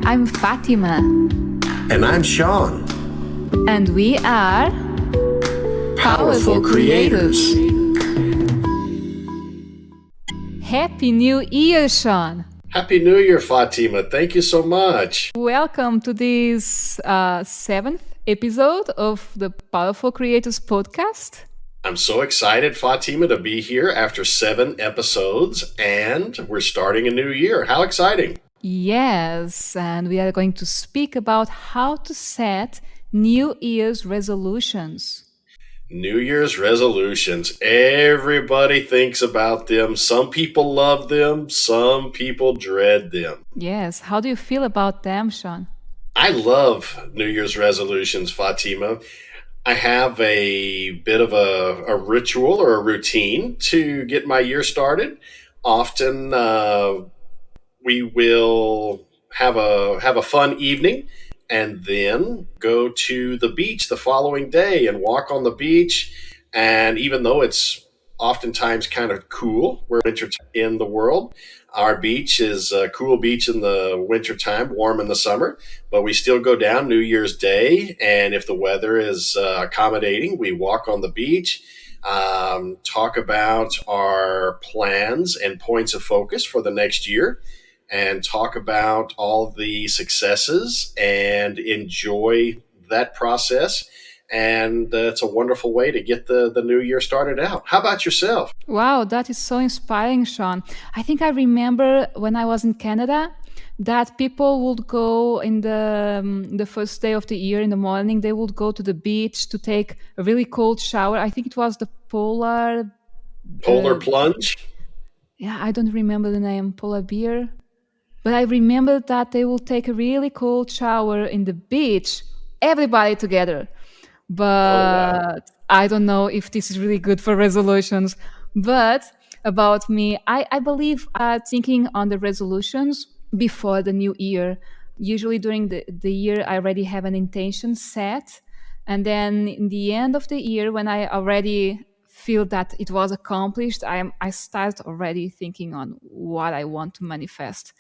I'm Fatima. And I'm Sean. And we are Powerful Creators. Happy New Year, Sean. Happy New Year, Fatima. Thank you so much. Welcome to this seventh episode of the Powerful Creators podcast. I'm so excited, Fatima, to be here after 7 episodes, and we're starting a new year. How exciting! Yes, and we are going to speak about how to set New Year's resolutions. New Year's resolutions. Everybody thinks about them. Some people love them. Some people dread them. Yes, how do you feel about them, Sean? I love New Year's resolutions, Fatima. I have a bit of a ritual or a routine to get my year started. Often we will have a fun evening and then go to the beach the following day and walk on the beach. And even though it's oftentimes kind of cool, we're winter in the world, our beach is a cool beach in the wintertime, warm in the summer, but we still go down New Year's Day. And if the weather is accommodating, we walk on the beach, talk about our plans and points of focus for the next year, and talk about all the successes and enjoy that process. And it's a wonderful way to get the new year started out. How about yourself? Wow, that is so inspiring, Sean. I think I remember when I was in Canada that people would go in the first day of the year in the morning, they would go to the beach to take a really cold shower. I think it was the Polar Plunge? Yeah, I don't remember the name, Polar Beer. But I remember that they will take a really cold shower in the beach, everybody together. But I don't know if this is really good for resolutions. But about me, I believe thinking on the resolutions before the new year. Usually during the year, I already have an intention set. And then in the end of the year, when I already feel that it was accomplished, I start already thinking on what I want to manifest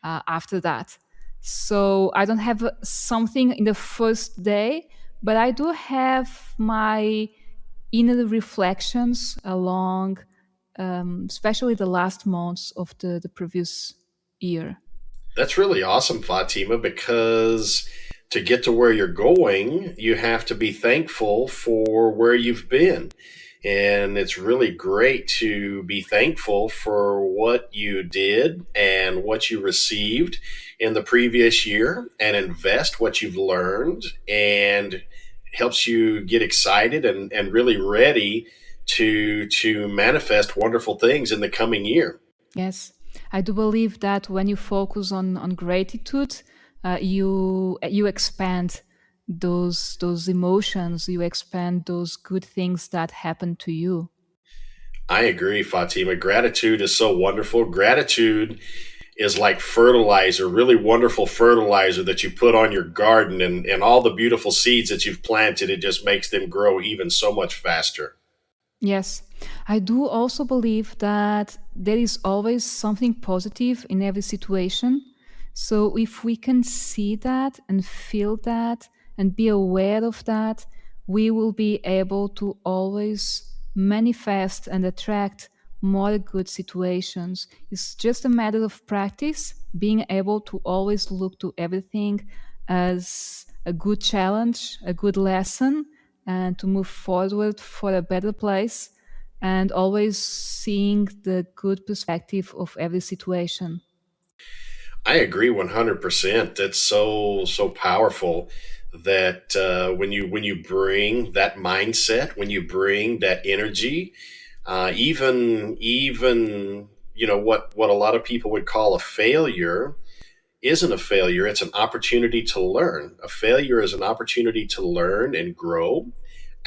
after that. So I don't have something in the first day, but I do have my inner reflections along, especially the last months of the previous year. That's really awesome, Fatima, because to get to where you're going, you have to be thankful for where you've been. And it's really great to be thankful for what you did and what you received in the previous year and invest what you've learned, and helps you get excited and really ready to manifest wonderful things in the coming year. Yes, I do believe that when you focus on gratitude, you expand those emotions, you expand those good things that happen to you. I agree, Fatima. Gratitude is so wonderful. Gratitude is like fertilizer, really wonderful fertilizer that you put on your garden, and all the beautiful seeds that you've planted, it just makes them grow even so much faster. Yes, I do also believe that there is always something positive in every situation. So if we can see that and feel that and be aware of that, we will be able to always manifest and attract more good situations. It's just a matter of practice, being able to always look to everything as a good challenge, a good lesson, and to move forward for a better place, and always seeing the good perspective of every situation. I agree 100%. That's so powerful that when you bring that mindset, when you bring that energy, even what a lot of people would call a failure isn't a failure. It's an opportunity to learn. A failure is an opportunity to learn and grow.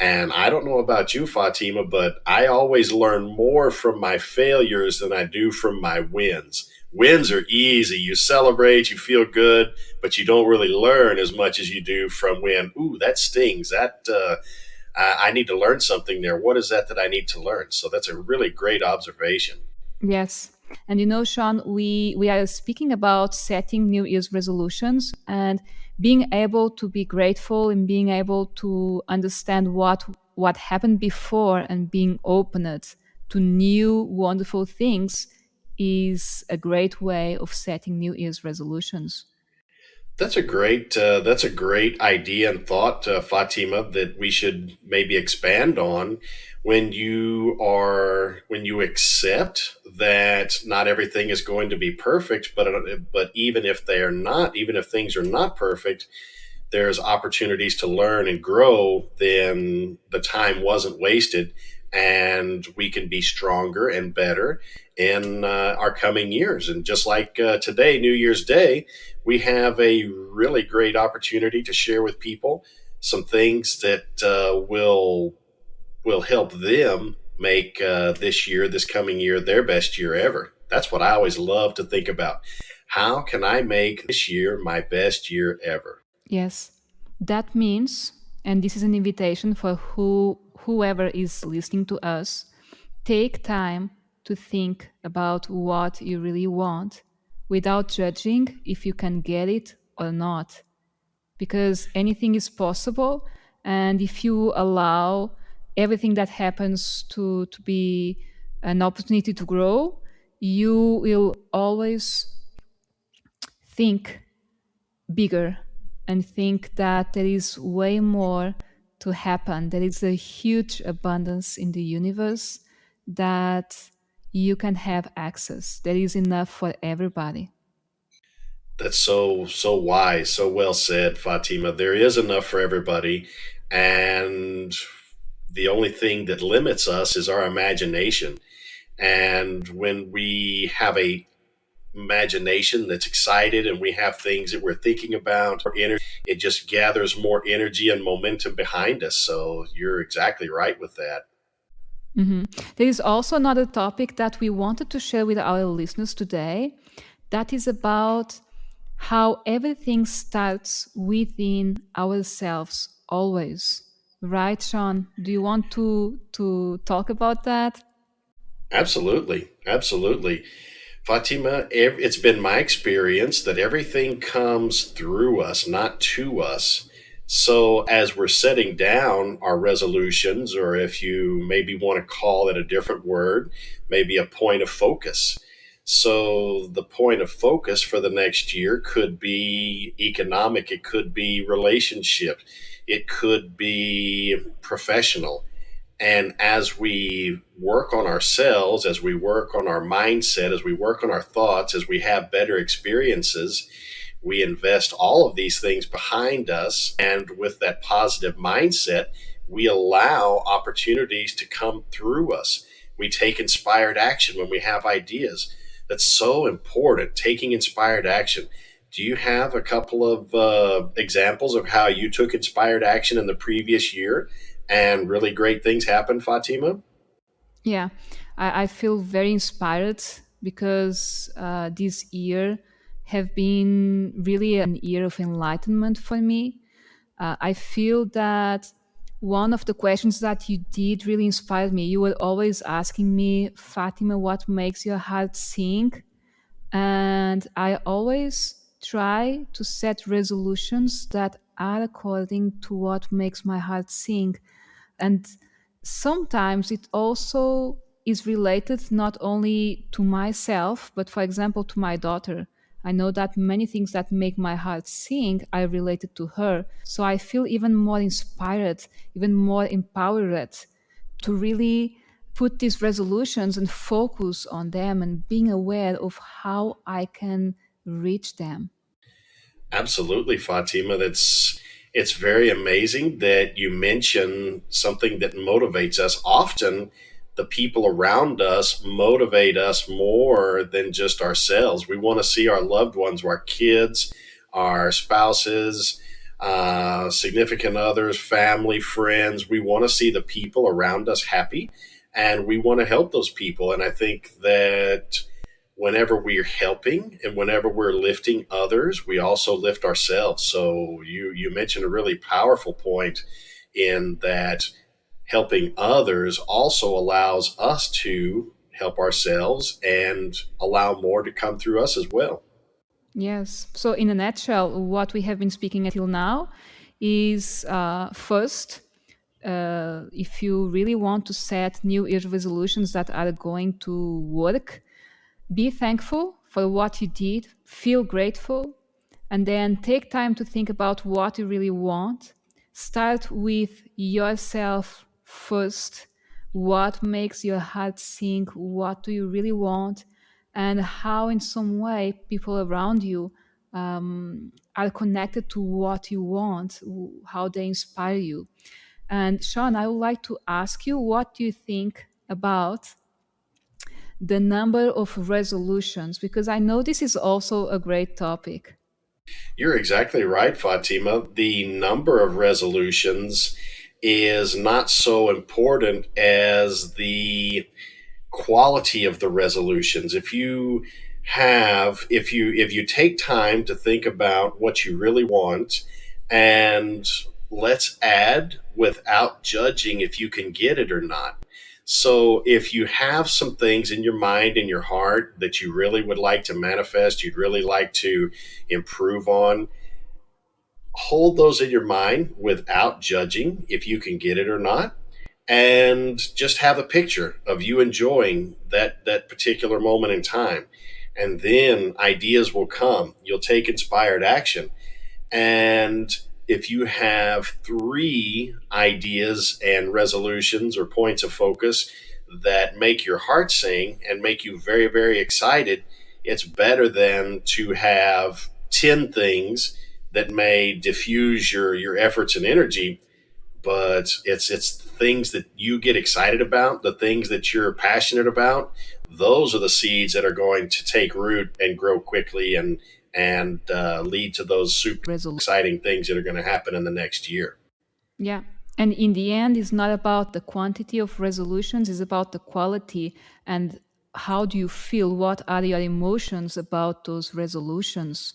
And I don't know about you, Fatima, but I always learn more from my failures than I do from my wins. Wins are easy. You celebrate, you feel good, but you don't really learn as much as you do from when, ooh, that stings. I need to learn something there. What is that I need to learn? So that's a really great observation. Yes. And you know, Sean, we are speaking about setting New Year's resolutions and being able to be grateful and being able to understand what happened before and being open to new wonderful things is a great way of setting New Year's resolutions. That's a great idea and thought, Fatima, that we should maybe expand on. When you accept that not everything is going to be perfect, but even if they are not, even if things are not perfect, there's opportunities to learn and grow. Then the time wasn't wasted, and we can be stronger and better in our coming years. And just like today, New Year's Day, we have a really great opportunity to share with people some things that will help them make this coming year, their best year ever. That's what I always love to think about. How can I make this year my best year ever? Yes, that means, and this is an invitation for whoever is listening to us, take time to think about what you really want without judging if you can get it or not. Because anything is possible. And if you allow everything that happens to be an opportunity to grow, you will always think bigger and think that there is way more to happen. There is a huge abundance in the universe that you can have access. There is enough for everybody. That's so wise, so well said, Fatima. There is enough for everybody, and the only thing that limits us is our imagination. And when we have a imagination that's excited and we have things that we're thinking about, it just gathers more energy and momentum behind us. So you're exactly right with that. Mhm. There is also another topic that we wanted to share with our listeners today that is about how everything starts within ourselves always. Right, Sean? Do you want to talk about that? Absolutely. Absolutely. Fatima, it's been my experience that everything comes through us, not to us. So, as we're setting down our resolutions, or if you maybe want to call it a different word, maybe a point of focus. So, the point of focus for the next year could be economic, it could be relationship, it could be professional. And as we work on ourselves, as we work on our mindset, as we work on our thoughts, as we have better experiences, we invest all of these things behind us. And with that positive mindset, we allow opportunities to come through us. We take inspired action when we have ideas. That's so important, taking inspired action. Do you have a couple of examples of how you took inspired action in the previous year and really great things happened, Fatima? Yeah, I feel very inspired because this year have been really an year of enlightenment for me. I feel that one of the questions that you did really inspired me. You were always asking me, Fatima, what makes your heart sing? And I always try to set resolutions that are according to what makes my heart sing. And sometimes it also is related not only to myself, but for example, to my daughter. I know that many things that make my heart sing are related to her. So I feel even more inspired, even more empowered to really put these resolutions and focus on them and being aware of how I can reach them. Absolutely, Fatima. It's very amazing that you mention something that motivates us. Often, the people around us motivate us more than just ourselves. We want to see our loved ones, our kids, our spouses, significant others, family, friends. We want to see the people around us happy, and we want to help those people. And I think that whenever we're helping and whenever we're lifting others, we also lift ourselves. So you mentioned a really powerful point in that helping others also allows us to help ourselves, and allow more to come through us as well. Yes. So, in a nutshell, what we have been speaking until now is first, if you really want to set New Year's resolutions that are going to work, be thankful for what you did, feel grateful, and then take time to think about what you really want. Start with yourself first. What makes your heart sing? What do you really want? And how, in some way, people around you are connected to what you want, how they inspire you. And Sean, I would like to ask you, what do you think about the number of resolutions? Because I know this is also a great topic. You're exactly right, Fatima. The number of resolutions is not so important as the quality of the resolutions. If you take time to think about what you really want, and let's add without judging if you can get it or not. So if you have some things in your mind and your heart that you really would like to manifest, you'd really like to improve on, hold those in your mind without judging if you can get it or not, and just have a picture of you enjoying that particular moment in time, and then ideas will come. You'll take inspired action. And if you have three ideas and resolutions or points of focus that make your heart sing and make you very, very excited, it's better than to have 10 things that may diffuse your efforts and energy. But it's the things that you get excited about, the things that you're passionate about. Those are the seeds that are going to take root and grow quickly, and lead to those super exciting things that are going to happen in the next year. Yeah. And in the end, it's not about the quantity of resolutions, it's about the quality. And how do you feel? What are your emotions about those resolutions?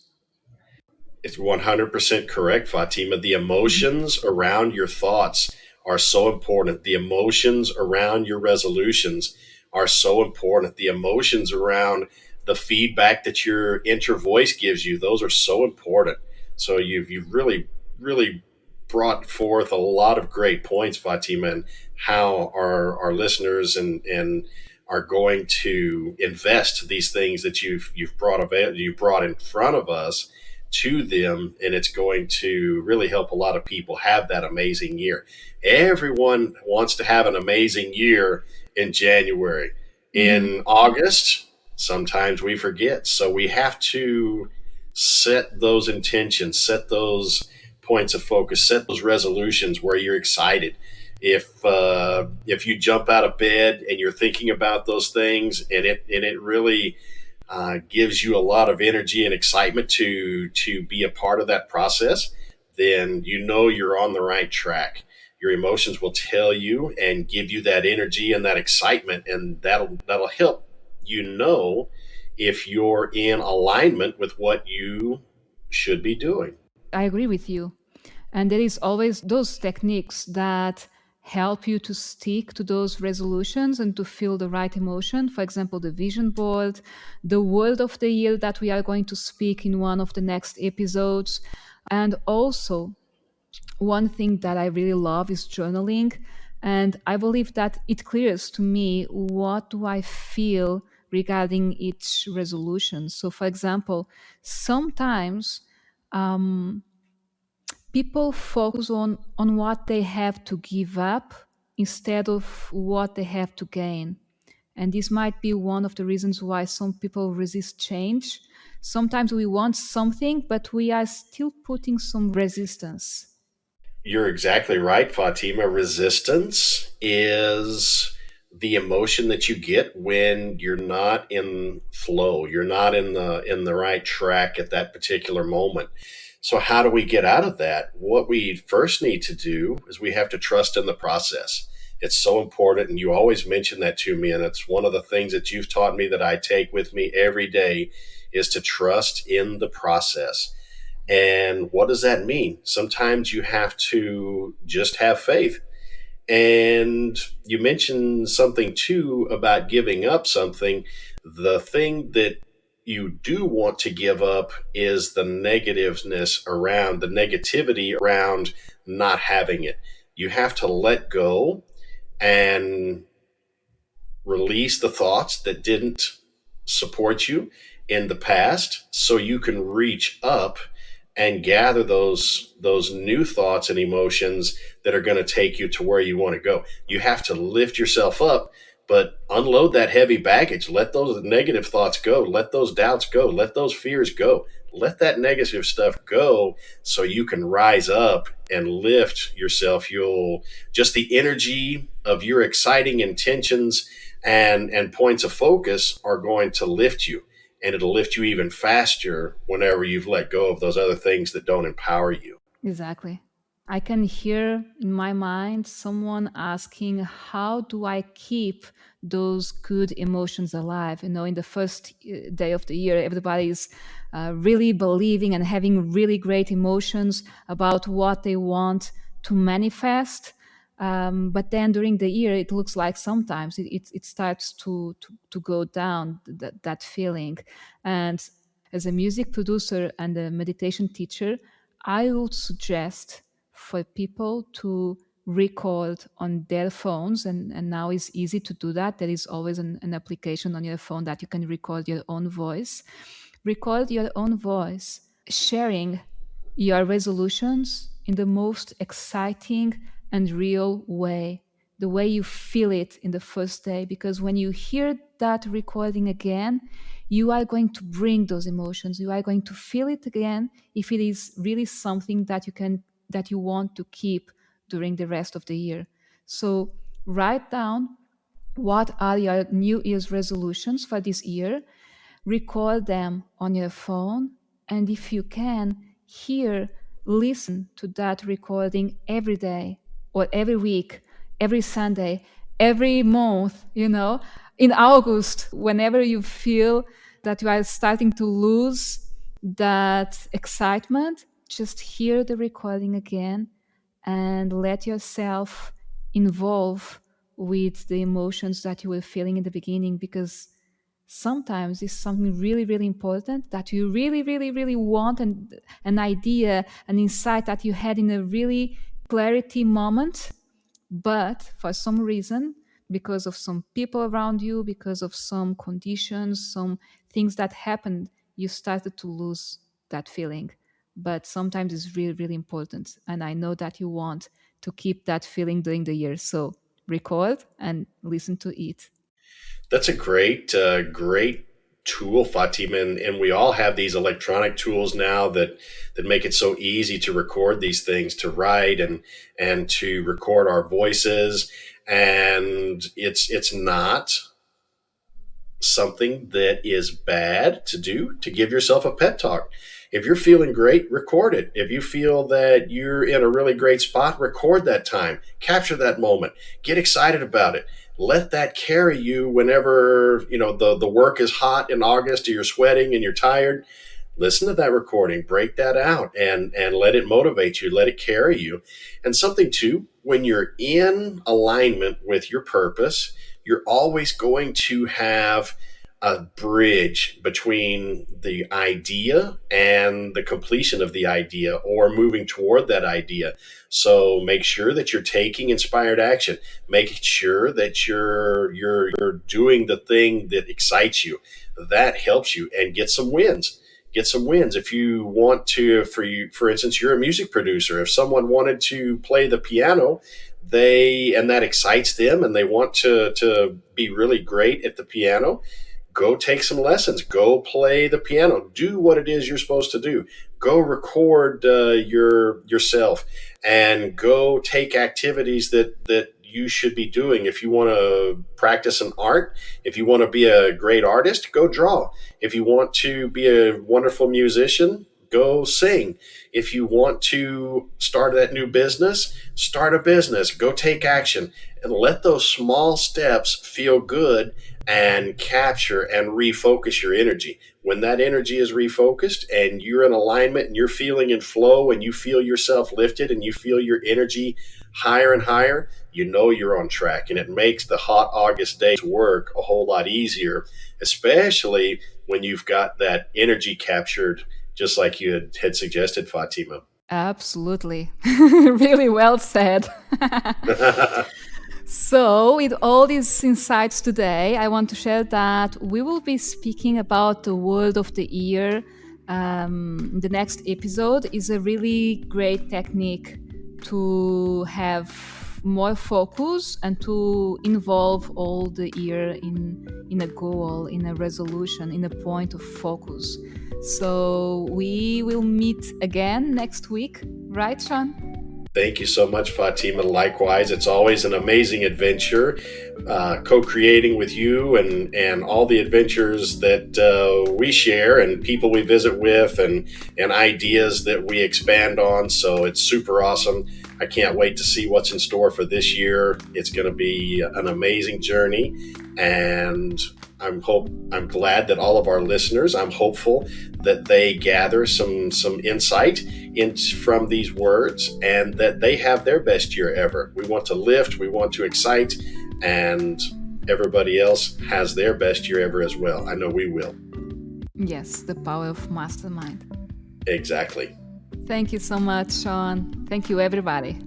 It's 100% correct, Fatima. The emotions around your thoughts are so important. The emotions around your resolutions are so important. The emotions around the feedback that your inner voice gives you, those are so important. So you've really, really brought forth a lot of great points, Fatima, and how our listeners and are going to invest these things that you've brought in front of us to them, and it's going to really help a lot of people have that amazing year. Everyone wants to have an amazing year in January. In August, sometimes we forget. So we have to set those intentions, set those points of focus, set those resolutions where you're excited. If you jump out of bed and you're thinking about those things, and it really gives you a lot of energy and excitement to be a part of that process, then you know you're on the right track. Your emotions will tell you and give you that energy and that excitement, and that'll help you know if you're in alignment with what you should be doing. I agree with you. And there is always those techniques that help you to stick to those resolutions and to feel the right emotion. For example, the vision board, the word of the year that we are going to speak in one of the next episodes. And also, one thing that I really love is journaling. And I believe that it clears to me what do I feel regarding each resolution. So, for example, sometimes people focus on what they have to give up instead of what they have to gain. And this might be one of the reasons why some people resist change. Sometimes we want something, but we are still putting some resistance. You're exactly right, Fatima. Resistance is the emotion that you get when you're not in flow. You're not in the right track at that particular moment. So how do we get out of that? What we first need to do is we have to trust in the process. It's so important, and you always mention that to me, and it's one of the things that you've taught me that I take with me every day is to trust in the process. And what does that mean? Sometimes you have to just have faith. And you mentioned something too about giving up something. The thing that you do want to give up is the negativeness around the negativity around not having it. You have to let go and release the thoughts that didn't support you in the past so you can reach up and gather those new thoughts and emotions that are going to take you to where you want to go. You have to lift yourself up, but unload that heavy baggage. Let those negative thoughts go. Let those doubts go. Let those fears go. Let that negative stuff go so you can rise up and lift yourself. You'll just the energy of your exciting intentions and points of focus are going to lift you, and it'll lift you even faster whenever you've let go of those other things that don't empower you. Exactly. I can hear in my mind someone asking, how do I keep those good emotions alive? In the first day of the year, everybody is really believing and having really great emotions about what they want to manifest. But then during the year, it looks like sometimes it starts to go down, that feeling. And as a music producer and a meditation teacher, I would suggest for people to record on their phones, and now it's easy to do that. There is always an application on your phone that you can record your own voice. Record your own voice, sharing your resolutions in the most exciting and real way, the way you feel it in the first day. Because when you hear that recording again, you are going to bring those emotions. You are going to feel it again if it is really something that you want to keep during the rest of the year. So write down what are your New Year's resolutions for this year, record them on your phone, and if you can, listen to that recording every day or every week, every Sunday, every month, in August, whenever you feel that you are starting to lose that excitement, just hear the recording again and let yourself involve with the emotions that you were feeling in the beginning, because sometimes it's something really, really important that you really, really, really want, and an idea, an insight that you had in a really clarity moment. But for some reason, because of some people around you, because of some conditions, some things that happened, you started to lose that feeling. But sometimes it's really, really important. And I know that you want to keep that feeling during the year. So record and listen to it. That's a great tool, Fatima, and we all have these electronic tools now that make it so easy to record these things, to write and to record our voices, and it's not something that is bad to do to give yourself a pep talk. If you're feeling great, record it. If you feel that you're in a really great spot, record that time. Capture that moment. Get excited about it. Let that carry you whenever, the work is hot in August or you're sweating and you're tired. Listen to that recording, break that out and let it motivate you, let it carry you. And something too, when you're in alignment with your purpose, you're always going to have a bridge between the idea and the completion of the idea or moving toward that idea. So make sure that you're taking inspired action. Make sure that you're doing the thing that excites you. That helps you, and get some wins. Get some wins. If you want to, for instance, you're a music producer. If someone wanted to play the piano, and that excites them and they want to be really great at the piano, go take some lessons, go play the piano, do what it is you're supposed to do, go record yourself, and go take activities that you should be doing. If you want to practice an art, if you want to be a great artist, go draw. If you want to be a wonderful musician, go sing. If you want to start that new business, start a business, go take action, and let those small steps feel good and capture and refocus your energy. When that energy is refocused and you're in alignment and you're feeling in flow and you feel yourself lifted and you feel your energy higher and higher, you know you're on track, and it makes the hot August days work a whole lot easier, especially when you've got that energy captured, just like you had suggested, Fatima. Absolutely. Really well said. So, with all these insights today, I want to share that we will be speaking about the word of the year. The next episode is a really great technique to have more focus and to involve all the year in a goal, in a resolution, in a point of focus. So we will meet again next week, right, Sean? Thank you so much, Fatima. Likewise, it's always an amazing adventure, co-creating with you and all the adventures that we share and people we visit with and ideas that we expand on. So it's super awesome. I can't wait to see what's in store for this year. It's going to be an amazing journey, and I'm glad that all of our listeners, I'm hopeful that they gather some insight from these words and that they have their best year ever. We want to lift, we want to excite, and everybody else has their best year ever as well. I know we will. Yes, the power of mastermind. Exactly. Thank you so much, Sean. Thank you, everybody.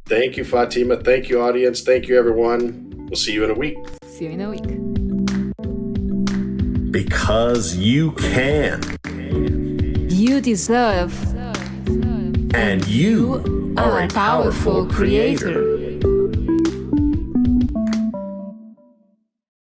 Thank you, Fatima. Thank you, audience. Thank you, everyone. We'll see you in a week. See you in a week. Because you can. You deserve. And you are a powerful creator.